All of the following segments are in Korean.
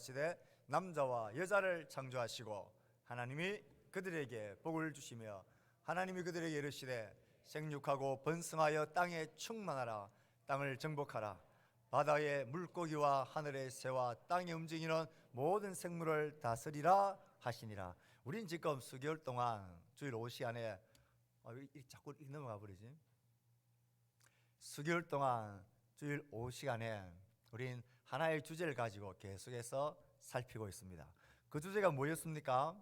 창조하시되 남자와 여자를 창조하시고 하나님이 그들에게 복을 주시며 하나님이 그들에게 이르시되 생육하고 번성하여 땅에 충만하라. 땅을 정복하라. 바다의 물고기와 하늘의 새와 땅에 움직이는 모든 생물을 다스리라 하시니라. 우린 지금 수개월 동안 주일 5시간에 자꾸 넘어가 버리지. 수개월 동안 주일 5시간에 우린 하나의 주제를 가지고 계속해서 살피고 있습니다. 그 주제가 뭐였습니까?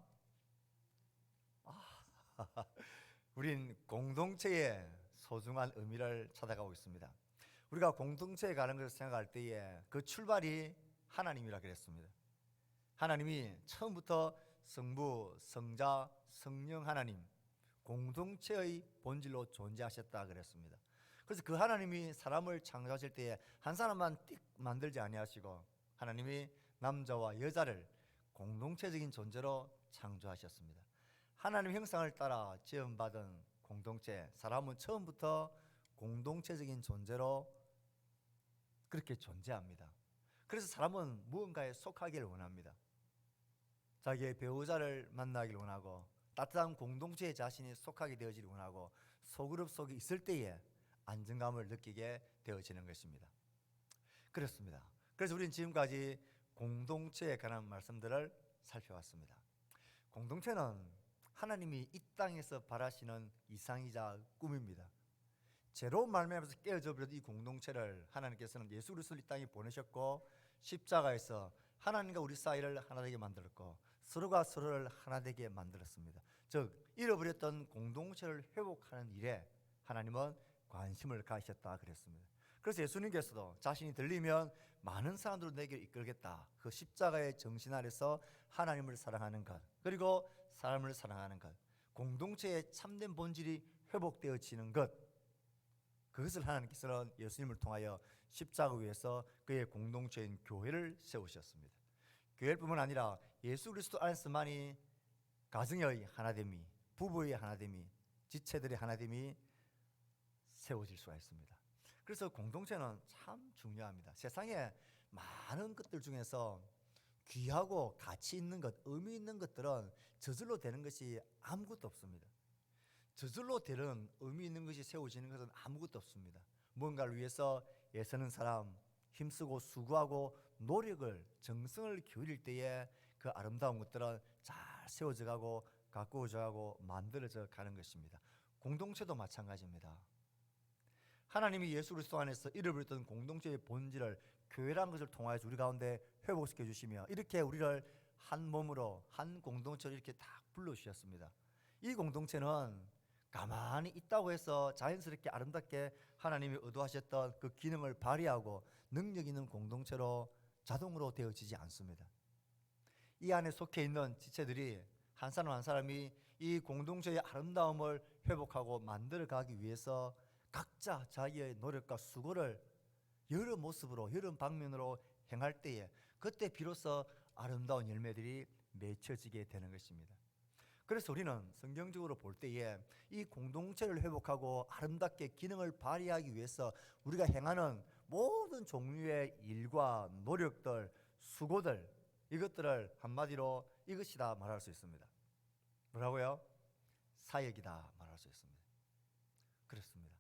우린 공동체의 소중한 의미를 찾아가고 있습니다. 우리가 공동체에 가는 것을 생각할 때에 그 출발이 하나님이라 그랬습니다. 하나님이 처음부터 성부, 성자, 성령 하나님 공동체의 본질로 존재하셨다 그랬습니다. 그래서 그 하나님이 사람을 창조하실 때에 한 사람만 띡 만들지 아니하시고 하나님이 남자와 여자를 공동체적인 존재로 창조하셨습니다. 하나님 형상을 따라 지음받은 공동체, 사람은 처음부터 공동체적인 존재로 그렇게 존재합니다. 그래서 사람은 무언가에 속하기를 원합니다. 자기의 배우자를 만나기를 원하고 따뜻한 공동체에 자신이 속하게 되어지길 원하고 소그룹 속에 있을 때에 안정감을 느끼게 되어지는 것입니다. 그렇습니다. 그래서 우리는 지금까지 공동체에 관한 말씀들을 살펴왔습니다. 공동체는 하나님이 이 땅에서 바라시는 이상이자 꿈입니다. 죄로 말미암아서 깨어져 버린 이 공동체를 하나님께서는 예수 그리스도를 이 땅에 보내셨고 십자가에서 하나님과 우리 사이를 하나 되게 만들었고 서로가 서로를 하나 되게 만들었습니다. 즉 잃어버렸던 공동체를 회복하는 일에 하나님은 관심을 가지셨다 그랬습니다. 그래서 예수님께서도 자신이 들리면 많은 사람들을 내게 이끌겠다. 그 십자가의 정신 아래서 하나님을 사랑하는 것, 그리고 사람을 사랑하는 것, 공동체의 참된 본질이 회복되어지는 것, 그것을 하나님께서는 예수님을 통하여 십자가 위에서 그의 공동체인 교회를 세우셨습니다. 교회뿐만 아니라 예수 그리스도 안에서만이 가정의 하나됨이, 부부의 하나됨이, 지체들의 하나됨이 세워질 수가 있습니다. 그래서 공동체는 참 중요합니다. 세상에 많은 것들 중에서 귀하고 가치 있는 것, 의미 있는 것들은 저절로 되는 것이 아무것도 없습니다. 저절로 되는 의미 있는 것이 세워지는 것은 아무것도 없습니다. 무언가를 위해서 애쓰는 사람, 힘쓰고 수고하고 노력을, 정성을 기울일 때에 그 아름다운 것들은 잘 세워져 가고 가꾸어져 가고 만들어져 가는 것입니다. 공동체도 마찬가지입니다. 하나님이 예수 그리스도 안에서 잃어버렸던 공동체의 본질을 교회라는 것을 통하여서 우리 가운데 회복시켜 주시며 이렇게 우리를 한 몸으로 한 공동체로 이렇게 딱 불러주셨습니다. 이 공동체는 가만히 있다고 해서 자연스럽게 아름답게 하나님이 의도하셨던 그 기능을 발휘하고 능력 있는 공동체로 자동으로 되어지지 않습니다. 이 안에 속해 있는 지체들이 한 사람 한 사람이 이 공동체의 아름다움을 회복하고 만들어가기 위해서 각자 자기의 노력과 수고를 여러 모습으로 여러 방면으로 행할 때에 그때 비로소 아름다운 열매들이 맺혀지게 되는 것입니다. 그래서 우리는 성경적으로 볼 때에 이 공동체를 회복하고 아름답게 기능을 발휘하기 위해서 우리가 행하는 모든 종류의 일과 노력들, 수고들, 이것들을 한마디로 이것이다 말할 수 있습니다. 뭐라고요? 사역이다 말할 수 있습니다. 그렇습니다.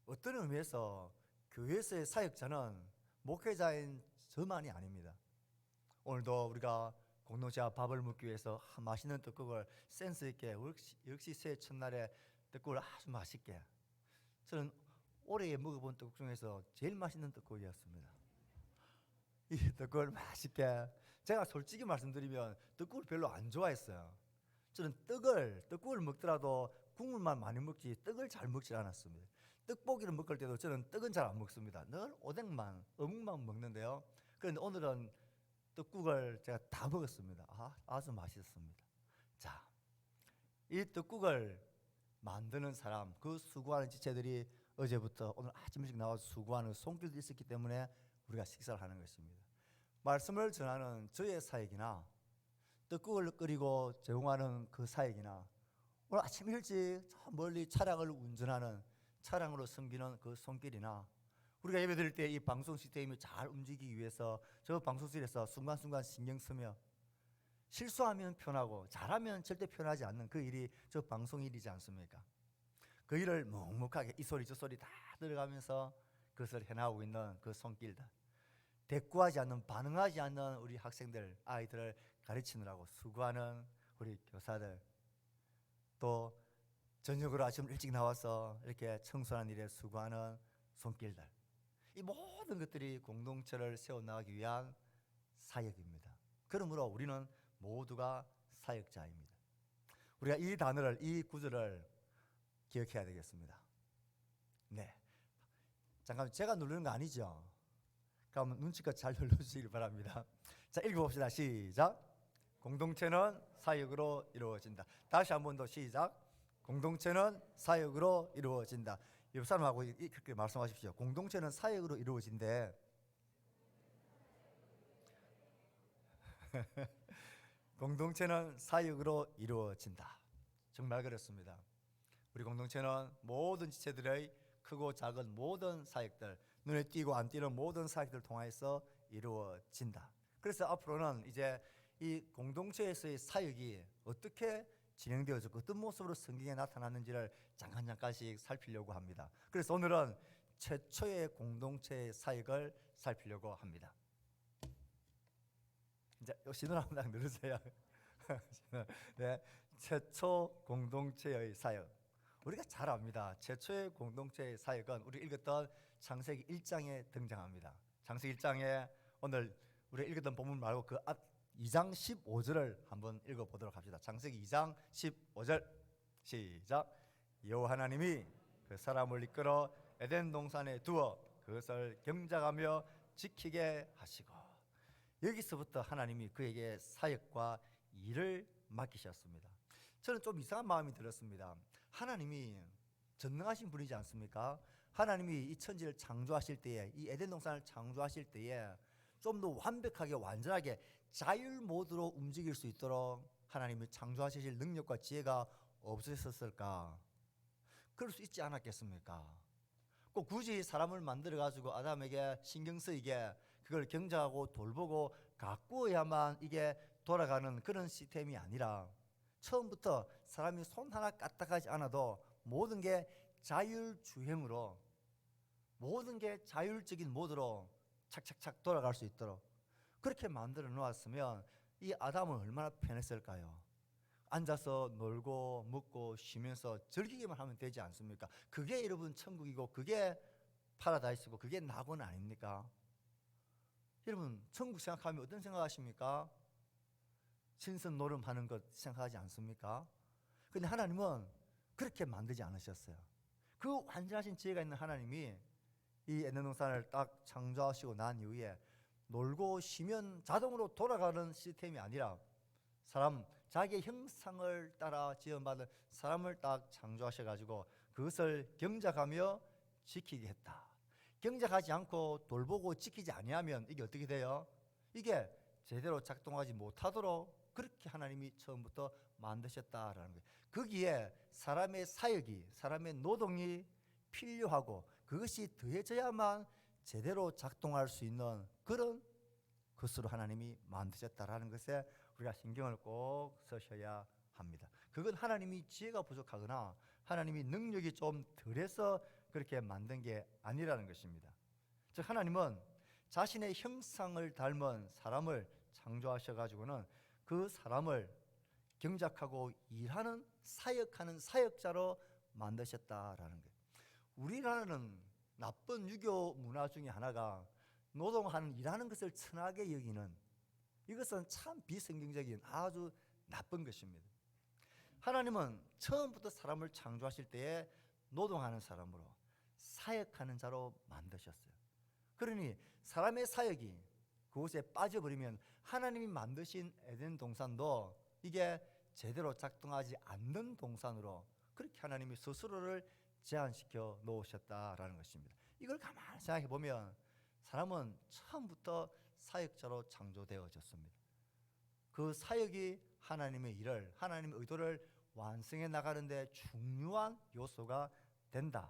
어떤 의미에서 교회에서의 사역자는 목회자인 저만이 아닙니다. 오늘도 우리가 공동체와 밥을 먹기 위해서 맛있는 떡국을 센스 있게 역시 새해 첫날에 떡국을 아주 맛있게, 저는 올해 먹어본 떡국 중에서 제일 맛있는 떡국이었습니다. 이 떡국을 맛있게, 제가 솔직히 말씀드리면 떡국을 별로 안 좋아했어요. 저는 떡국을 먹더라도 국물만 많이 먹지 떡을 잘 먹지 않았습니다. 떡볶이를 먹을 때도 저는 떡은 잘 안 먹습니다. 늘 오뎅만, 어묵만 먹는데요. 그런데 오늘은 떡국을 제가 다 먹었습니다. 아주 맛있었습니다. 자, 이 떡국을 만드는 사람, 그 수고하는 지체들이 어제부터 오늘 아침 일찍 나와서 수고하는 손길도 있었기 때문에 우리가 식사를 하는 것입니다. 말씀을 전하는 저의 사역이나 떡국을 끓이고 제공하는 그 사역이나 오늘 아침 일찍 저 멀리 차량을 운전하는 차량으로 섬기는 그 손길이나 우리가 예배 드릴 때 이 방송 시스템이 잘 움직이기 위해서 저 방송실에서 순간순간 신경 쓰며 실수하면 편하고 잘하면 절대 편하지 않는 그 일이 저 방송 일이지 않습니까? 그 일을 묵묵하게 이 소리 저 소리 다 들어가면서 그것을 해나가고 있는 그 손길들, 대꾸하지 않는, 반응하지 않는 우리 학생들, 아이들을 가르치느라고 수고하는 우리 교사들, 또 저녁으로 아침 일찍 나와서 이렇게 청소하는 일에 수고하는 손길들, 이 모든 것들이 공동체를 세워나가기 위한 사역입니다. 그러므로 우리는 모두가 사역자입니다. 우리가 이 단어를, 이 구절을 기억해야 되겠습니다. 네, 잠깐 제가 누르는 거 아니죠? 그럼 눈치껏 잘 눌러주시길 바랍니다. 자, 읽어봅시다. 시작. 공동체는 사역으로 이루어진다. 다시 한 번 더 시작. 공동체는 사역으로 이루어진다. 옆 사람하고 이렇게 말씀하십시오. 공동체는 사역으로 이루어진대. 공동체는 사역으로 이루어진다. 정말 그렇습니다. 우리 공동체는 모든 지체들의 크고 작은 모든 사역들, 눈에 띄고 안 띄는 모든 사역들을 통해서 이루어진다. 그래서 앞으로는 이제 이 공동체에서의 사역이 어떻게 진행되어졌고 어떤 모습으로 성경에 나타났는지를 잠깐씩 살피려고 합니다. 그래서 오늘은 최초의 공동체의 사역을 살피려고 합니다. 이제 신호 한번 딱 누르세요. 네, 최초 공동체의 사역. 우리가 잘 압니다. 최초의 공동체의 사역은 우리 읽었던 창세기 1장에 등장합니다. 창세기 1장에 오늘 우리 읽었던 본문 말고 그 앞 2장 15절을 한번 읽어보도록 합시다. 창세기 2장 15절 시작. 여호와 하나님이 그 사람을 이끌어 에덴 동산에 두어 그것을 경작하며 지키게 하시고, 여기서부터 하나님이 그에게 사역과 일을 맡기셨습니다. 저는 좀 이상한 마음이 들었습니다. 하나님이 전능하신 분이지 않습니까? 하나님이 이 천지를 창조하실 때에, 이 에덴 동산을 창조하실 때에 좀 더 완벽하게 완전하게 자율 모드로 움직일 수 있도록 하나님이 창조하실 능력과 지혜가 없으셨을까? 그럴 수 있지 않았겠습니까? 꼭 굳이 사람을 만들어 가지고 아담에게 신경 쓰이게 그걸 경작하고 돌보고 가꾸어야만 이게 돌아가는 그런 시스템이 아니라 처음부터 사람이 손 하나 까딱하지 않아도 모든 게 자율주행으로, 모든 게 자율적인 모드로 착착착 돌아갈 수 있도록 그렇게 만들어 놓았으면 이 아담은 얼마나 편했을까요? 앉아서 놀고 먹고 쉬면서 즐기기만 하면 되지 않습니까? 그게 여러분 천국이고 그게 파라다이스고 그게 낙원 아닙니까? 여러분 천국 생각하면 어떤 생각하십니까? 신선 노름하는 것 생각하지 않습니까? 근데 하나님은 그렇게 만들지 않으셨어요. 그 완전하신 지혜가 있는 하나님이 이 에덴 동산을 딱 창조하시고 난 이후에 놀고 쉬면 자동으로 돌아가는 시스템이 아니라 사람, 자기의 형상을 따라 지음받은 사람을 딱 창조하셔가지고 그것을 경작하며 지키게 했다. 경작하지 않고 돌보고 지키지 아니하면 이게 어떻게 돼요? 이게 제대로 작동하지 못하도록 그렇게 하나님이 처음부터 만드셨다라는 거예요. 거기에 사람의 사역이, 사람의 노동이 필요하고 그것이 더해져야만 제대로 작동할 수 있는 그런 것으로 하나님이 만드셨다라는 것에 우리가 신경을 꼭 쓰셔야 합니다. 그건 하나님이 지혜가 부족하거나 하나님이 능력이 좀 덜해서 그렇게 만든 게 아니라는 것입니다. 즉 하나님은 자신의 형상을 닮은 사람을 창조하셔가지고는 그 사람을 경작하고 일하는, 사역하는 사역자로 만드셨다라는 거예요. 우리나라는 나쁜 유교 문화 중에 하나가 노동하는, 일하는 것을 천하게 여기는, 이것은 참 비성경적인 아주 나쁜 것입니다. 하나님은 처음부터 사람을 창조하실 때에 노동하는 사람으로, 사역하는 자로 만드셨어요. 그러니 사람의 사역이 그곳에 빠져버리면 하나님이 만드신 에덴 동산도 이게 제대로 작동하지 않는 동산으로 그렇게 하나님이 스스로를 제한시켜 놓으셨다라는 것입니다. 이걸 가만히 생각해 보면 사람은 처음부터 사역자로 창조되어졌습니다. 그 사역이 하나님의 일을, 하나님의 의도를 완성해 나가는데 중요한 요소가 된다.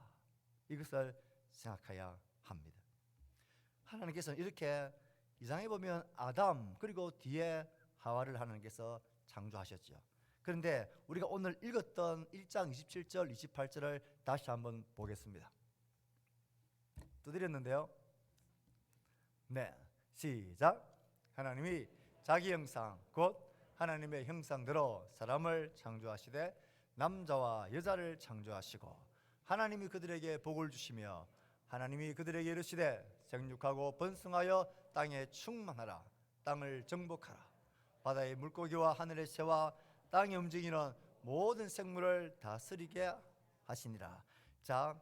이것을 생각해야 합니다. 하나님께서는 이렇게 이상해 보면 아담 그리고 뒤에 하와를 하나님께서 창조하셨죠. 그런데 우리가 오늘 읽었던 1장 27절 28절을 다시 한번 보겠습니다. 두드렸는데요. 네, 시작. 하나님이 자기 형상 곧 하나님의 형상대로 사람을 창조하시되 남자와 여자를 창조하시고 하나님이 그들에게 복을 주시며 하나님이 그들에게 이르시되 생육하고 번성하여 땅에 충만하라. 땅을 정복하라. 바다의 물고기와 하늘의 새와 땅에 움직이는 모든 생물을 다스리게 하시니라. 자,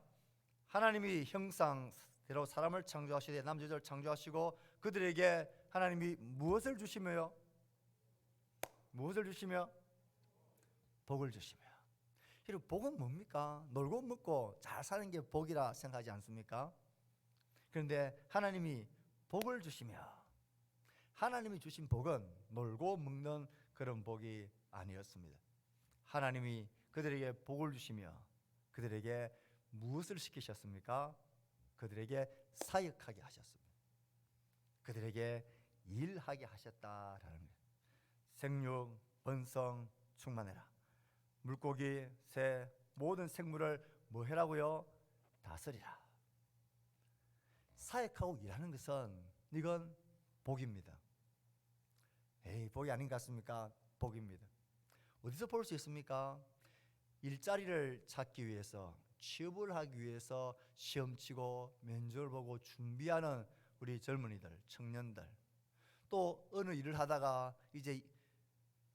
하나님이 형상대로 사람을 창조하시되 남자 여자를 창조하시고 그들에게 하나님이 무엇을 주시며요? 무엇을 주시며? 복을 주시며. 그리고 복은 뭡니까? 놀고 먹고 잘 사는 게 복이라 생각하지 않습니까? 그런데 하나님이 복을 주시며, 하나님이 주신 복은 놀고 먹는 그런 복이 아니었습니다. 하나님이 그들에게 복을 주시며 그들에게 무엇을 시키셨습니까? 그들에게 사역하게 하셨습니다. 그들에게 일하게 하셨다라는 거예요. 생육, 번성, 충만해라. 물고기, 새, 모든 생물을 뭐 해라고요? 다스리라. 사역하고 일하는 것은 이건 복입니다. 에이, 복이 아닌 것 같습니까? 복입니다. 어디서 볼 수 있습니까? 일자리를 찾기 위해서, 취업을 하기 위해서 시험 치고 면접을 보고 준비하는 우리 젊은이들, 청년들, 또 어느 일을 하다가 이제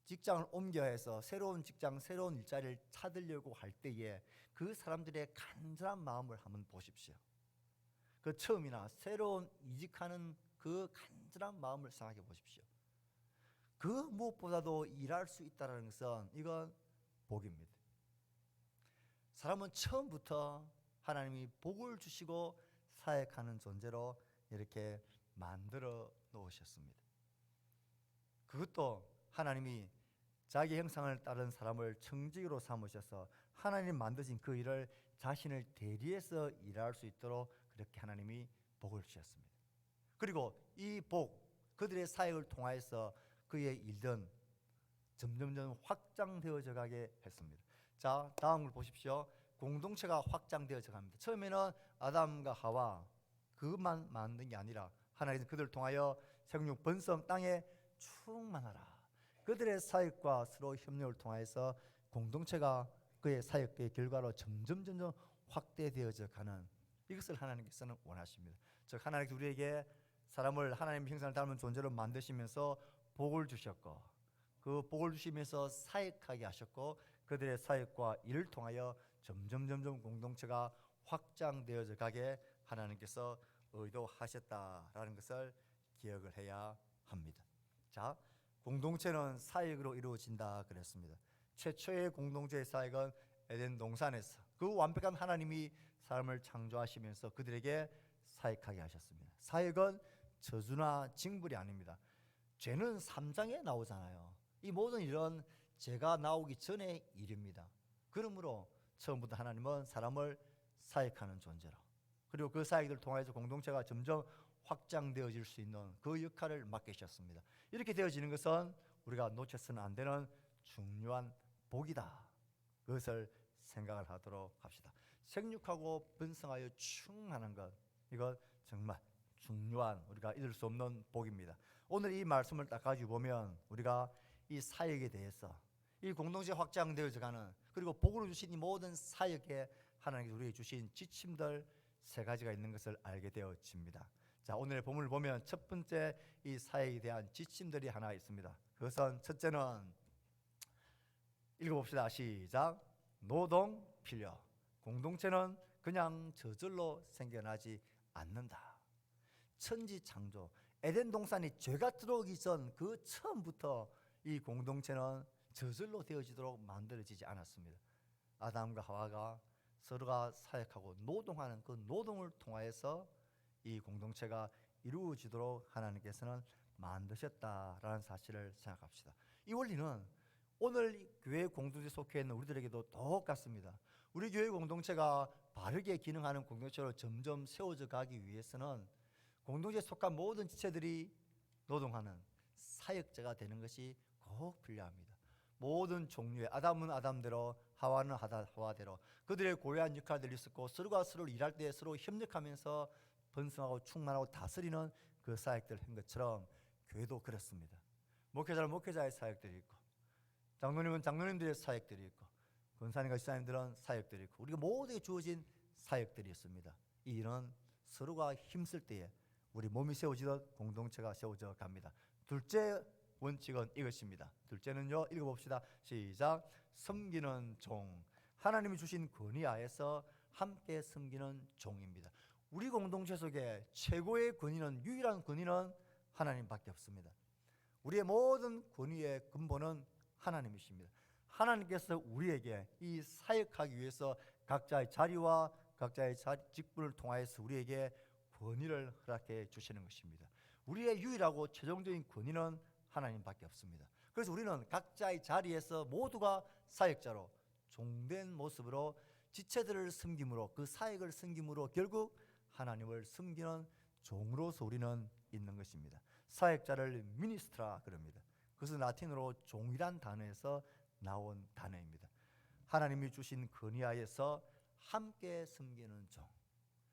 직장을 옮겨야 해서 새로운 직장, 새로운 일자리를 찾으려고 할 때에 그 사람들의 간절한 마음을 한번 보십시오. 그 처음이나 새로운 이직하는 그 간절한 마음을 생각해 보십시오. 그 무엇보다도 일할 수 있다는 것은 이건 복입니다. 사람은 처음부터 하나님이 복을 주시고 사역하는 존재로 이렇게 만들어 놓으셨습니다. 그것도 하나님이 자기 형상을 따른 사람을 청지기로 삼으셔서 하나님 만드신 그 일을 자신을 대리해서 일할 수 있도록 그렇게 하나님이 복을 주셨습니다. 그리고 이 복, 그들의 사역을 통하여서 그의 일은 점점점 확장되어져 가게 했습니다. 자, 다음을 보십시오. 공동체가 확장되어져 갑니다. 처음에는 아담과 하와 그만 만든 게 아니라 하나님께서 그들을 통하여 생육 번성 땅에 충만하라. 그들의 사역과 서로 협력을 통해서 공동체가 그의 사역의 결과로 점점 확대되어져 가는 이것을 하나님께서는 원하십니다. 즉 하나님께서 우리에게 사람을 하나님의 형상을 닮은 존재로 만드시면서 복을 주셨고 그 복을 주시면서 사역하게 하셨고 그들의 사역과 일을 통하여 점점 공동체가 확장되어져 가게 하나님께서 의도하셨다라는 것을 기억을 해야 합니다. 자, 공동체는 사역으로 이루어진다 그랬습니다. 최초의 공동체의 사역은 에덴 동산에서 그 완벽한 하나님이 사람을 창조하시면서 그들에게 사역하게 하셨습니다. 사역은 저주나 징벌이 아닙니다. 죄는 3장에 나오잖아요. 이 모든 일은 죄가 나오기 전의 일입니다. 그러므로 처음부터 하나님은 사람을 사역하는 존재로 그리고 그 사역을 통해서 공동체가 점점 확장되어질 수 있는 그 역할을 맡기셨습니다. 이렇게 되어지는 것은 우리가 놓쳐서는 안 되는 중요한 복이다. 그것을 생각을 하도록 합시다. 생육하고 번성하여 충만한 것, 이건 정말 중요한 우리가 잊을 수 없는 복입니다. 오늘 이 말씀을 딱 가지고 보면 우리가 이 사역에 대해서 이 공동체 확장되어져 가는 그리고 복으로 주신 이 모든 사역에 하나님께서 우리에게 주신 지침들 3가지가 있는 것을 알게 되어집니다. 자, 오늘의 본문을 보면 첫 번째 이 사역에 대한 지침들이 하나 있습니다. 그것은 첫째는 읽어봅시다. 시작. 노동 필요. 공동체는 그냥 저절로 생겨나지 않는다. 천지 창조, 에덴 동산이 죄가 들어오기 전 그 처음부터 이 공동체는 저절로 되어지도록 만들어지지 않았습니다. 아담과 하와가 서로가 사역하고 노동하는 그 노동을 통하여서 이 공동체가 이루어지도록 하나님께서는 만드셨다라는 사실을 생각합시다. 이 원리는 오늘 교회 공동체에 속해 있는 우리들에게도 똑같습니다. 우리 교회 공동체가 바르게 기능하는 공동체로 점점 세워져 가기 위해서는 공동체에 속한 모든 지체들이 노동하는 사역자가 되는 것이 꼭 필요합니다. 모든 종류의 아담은 아담대로, 하와는 하와대로 그들의 고유한 역할들이 있었고 서로가 서로 일할 때 서로 협력하면서 번성하고 충만하고 다스리는 그 사역들을 한 것처럼 교회도 그렇습니다. 목회자는 목회자의 사역들이 있고, 장로님은 장로님들의 사역들이 있고, 권사님과 지사님들은 사역들이 있고, 우리가 모두에게 주어진 사역들이 있습니다. 이 일은 서로가 힘쓸 때에 우리 몸이 세워지듯 공동체가 세워져 갑니다. 둘째 원칙은 이것입니다. 둘째는요, 읽어봅시다. 시작. 섬기는 종. 하나님이 주신 권위하에서 함께 섬기는 종입니다. 우리 공동체 속에 최고의 권위는, 유일한 권위는 하나님밖에 없습니다. 우리의 모든 권위의 근본은 하나님이십니다. 하나님께서 우리에게 이 사역하기 위해서 각자의 자리와 각자의 직분을 통하여서 우리에게 권위를 허락해 주시는 것입니다. 우리의 유일하고 최종적인 권위는 하나님밖에 없습니다. 그래서 우리는 각자의 자리에서 모두가 사역자로 종된 모습으로 지체들을 섬김으로, 그 사역을 섬김으로 결국 하나님을 섬기는 종으로서 우리는 있는 것입니다. 사역자를 미니스트라 그럽니다. 그것은 라틴어로 종이란 단어에서 나온 단어입니다. 하나님이 주신 권위하에서 함께 섬기는 종,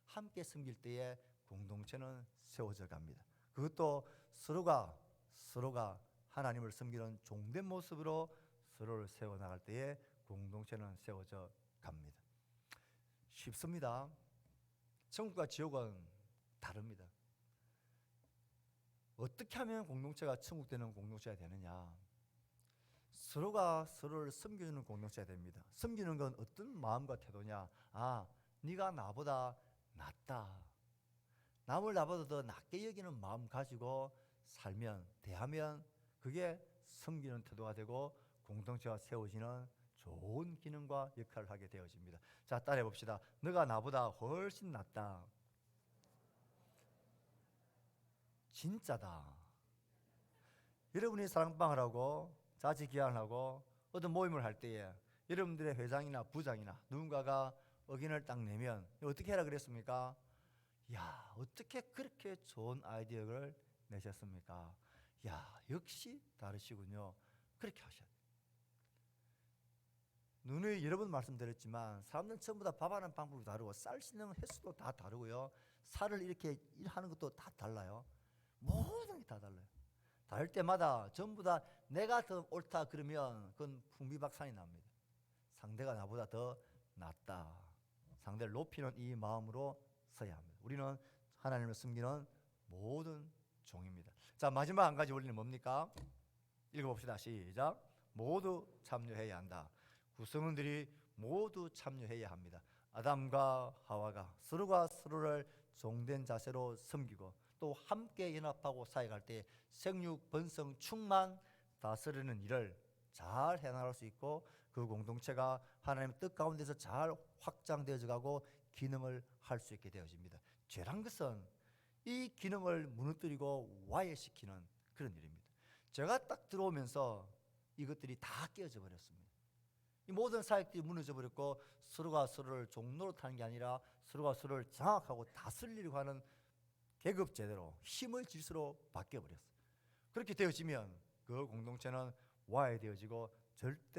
함께 섬길 때에 공동체는 세워져 갑니다. 그것도 서로가 하나님을 섬기는 종된 모습으로 서로를 세워나갈 때에 공동체는 세워져 갑니다. 쉽습니다. 천국과 지옥은 다릅니다. 어떻게 하면 공동체가 천국 되는 공동체가 되느냐? 서로가 서로를 섬기는 공동체가 됩니다. 섬기는 건 어떤 마음과 태도냐? 네가 나보다 낫다. 남을 나보다 더 낫게 여기는 마음 가지고 살면, 대하면 그게 섬기는 태도가 되고 공동체가 세워지는 좋은 기능과 역할을 하게 되어집니다. 자, 따라해 봅시다. 너가 나보다 훨씬 낫다. 진짜다. 여러분이 사랑방을 하고 자치기한을 하고 어떤 모임을 할 때에 여러분들의 회장이나 부장이나 누군가가 의견을 딱 내면 어떻게 하라 그랬습니까? 야, 어떻게 그렇게 좋은 아이디어를 내셨습니까? 야, 역시 다르시군요. 그렇게 하셔야 돼요. 눈에 여러 번 말씀드렸지만 사람들은 전부 다 밥하는 방법이 다르고 쌀 씻는 횟수도 다 다르고요. 살을 이렇게 일하는 것도 다 달라요. 모든 게 다 달라요. 다를 때마다 전부 다 내가 더 옳다 그러면 그건 풍비박산이 납니다. 상대가 나보다 더 낫다. 상대를 높이는 이 마음으로 서야 합니다. 우리는 하나님을 섬기는 모든 종입니다. 자, 마지막 한 가지 원리는 뭡니까? 읽어봅시다. 시작. 모두 참여해야 한다. 구성원들이 모두 참여해야 합니다. 아담과 하와가 서로가 서로를 종된 자세로 섬기고 또 함께 연합하고 사역할 때 생육, 번성, 충만, 다스리는 일을 잘 해나갈 수 있고 그 공동체가 하나님의 뜻 가운데서 잘 확장되어져 가고 기능을 할 수 있게 되어집니다. 죄란 것은 이 기능을 무너뜨리고 와해시키는 그런 일입니다. 제가 딱 들어오면서 이것들이 다 깨어져 버렸습니다. 이 모든 사역들이 무너져 버렸고 서로가 서로를 종로로 타는 게 아니라 서로가 서로를 장악하고 다스리려고 하는 계급 제대로 힘의 질서로 바뀌어 버렸어요. 그렇게 되어지면 그 공동체는 와해되어지고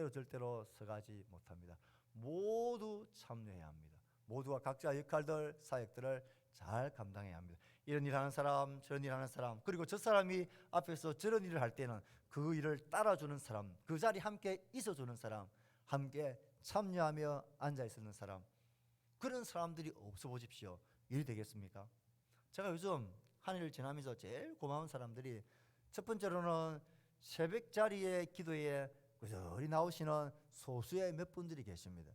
절대로 서가지 못합니다. 모두 참여해야 합니다. 모두가 각자 역할들, 사역들을 잘 감당해야 합니다. 이런 일 하는 사람, 저런 일 하는 사람, 그리고 저 사람이 앞에서 저런 일을 할 때는 그 일을 따라주는 사람, 그 자리에 함께 있어주는 사람, 함께 참여하며 앉아있는 사람, 그런 사람들이 없어 보십시오. 일이 되겠습니까? 제가 요즘 한 해를 지나면서 제일 고마운 사람들이 첫 번째로는 새벽 자리에 기도에 꾸준히 나오시는 소수의 몇 분들이 계십니다.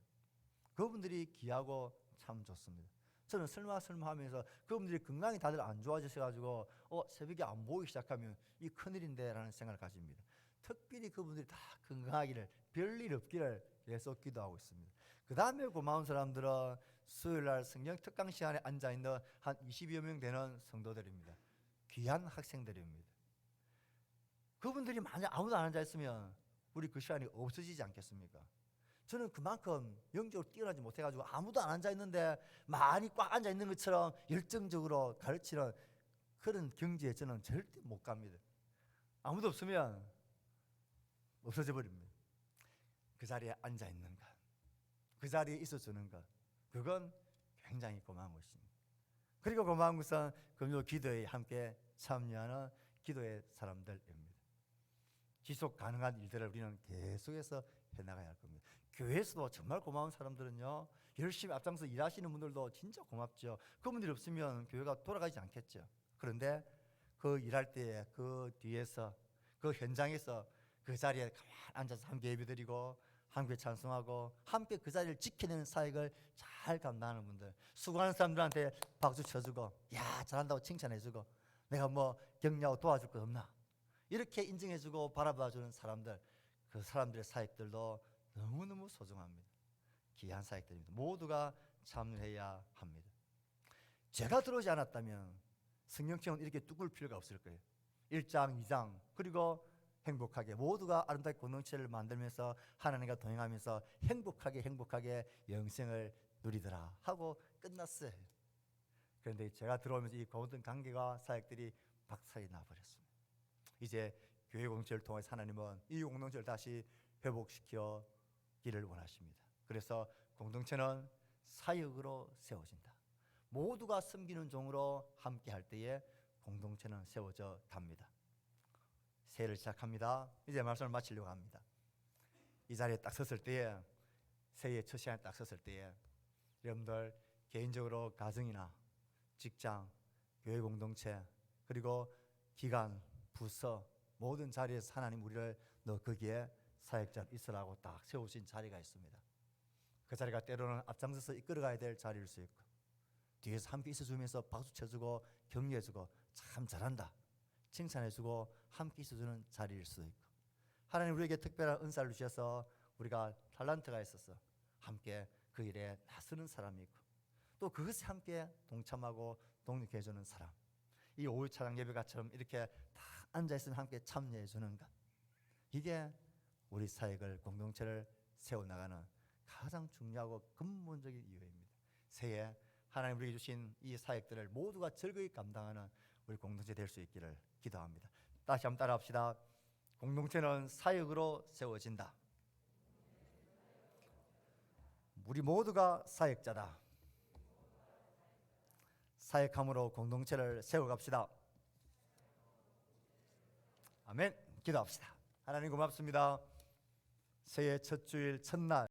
그분들이 귀하고 참 좋습니다. 저는 설마 하면서 그분들이 건강이 다들 안 좋아지셔가지고 새벽에 안 보이기 시작하면 이 큰일인데 라는 생각을 가집니다. 특별히 그분들이 다 건강하기를, 별일 없기를 계속 기도하고 있습니다. 그 다음에 고마운 사람들은 수요일날 성경 특강 시간에 앉아있는 한 20여 명 되는 성도들입니다. 귀한 학생들입니다. 그분들이 만약 아무도 안 앉아있으면 우리 그 시간이 없어지지 않겠습니까? 저는 그만큼 영적으로 뛰어나지 못해가지고 아무도 안 앉아있는데 많이 꽉 앉아있는 것처럼 열정적으로 가르치는 그런 경지에 저는 절대 못 갑니다. 아무도 없으면 없어져 버립니다. 그 자리에 앉아 있는 것, 그 자리에 있어주는 것, 그건 굉장히 고마운 것입니다. 그리고 고마운 것은 금요 기도에 함께 참여하는 기도의 사람들입니다. 지속 가능한 일들을 우리는 계속해서 해나가야 할 겁니다. 교회에서도 정말 고마운 사람들은요, 열심히 앞장서 일하시는 분들도 진짜 고맙죠. 그분들이 없으면 교회가 돌아가지 않겠죠. 그런데 그 일할 때에 그 뒤에서, 그 현장에서 그 자리에 가만히 앉아서 함께 예배드리고 함께 찬송하고 함께 그 자리를 지켜내는 사역을 잘 감당하는 분들, 수고하는 사람들한테 박수 쳐주고 야 잘한다고 칭찬해주고 내가 뭐 격려하고 도와줄 것 없나 이렇게 인정해주고 바라봐주는 사람들, 그 사람들의 사역들도 너무너무 소중합니다. 귀한 사역들입니다. 모두가 참여해야 합니다. 제가 들어오지 않았다면 성령청은 이렇게 뚝을 필요가 없을 거예요. 1장, 2장 그리고 행복하게 모두가 아름답게 공동체를 만들면서 하나님과 동행하면서 행복하게 영생을 누리더라 하고 끝났어요. 그런데 제가 들어오면서 이 모든 관계가 사역들이 박살이 나버렸습니다. 이제 교회 공동체를 통해서 하나님은 이 공동체를 다시 회복시키기를 원하십니다. 그래서 공동체는 사역으로 세워진다. 모두가 섬기는 종으로 함께 할 때에 공동체는 세워져 갑니다. 새해를 시작합니다. 이제 말씀을 마치려고 합니다. 이 자리에 딱 섰을 때에, 새해 첫 시간에 딱 섰을 때에 여러분들 개인적으로 가정이나 직장, 교회 공동체 그리고 기관, 부서 모든 자리에서 하나님 우리를 너 거기에 사역자 있으라고 딱 세우신 자리가 있습니다. 그 자리가 때로는 앞장서서 이끌어가야 될 자리일 수 있고 뒤에서 함께 있어주면서 박수 쳐주고 격려해주고 참 잘한다 칭찬해주고 함께 있어주는 자리일 수도 있고, 하나님 우리에게 특별한 은사를 주셔서 우리가 탤런트가 있어서 함께 그 일에 나서는 사람이 있고 또 그것에 함께 동참하고 독립해주는 사람, 이 오후 찬양 예배가처럼 이렇게 다 앉아있으면 함께 참여해주는 것, 이게 우리 사역을 공동체를 세워나가는 가장 중요하고 근본적인 이유입니다. 새해 하나님 우리에게 주신 이 사역들을 모두가 즐거이 감당하는 우리 공동체 될 수 있기를 기도합니다. 다시 한번 따라합시다. 공동체는 사역으로 세워진다. 우리 모두가 사역자다. 사역함으로 공동체를 세워갑시다. 아멘. 기도합시다. 하나님 고맙습니다. 새해 첫 주일 첫날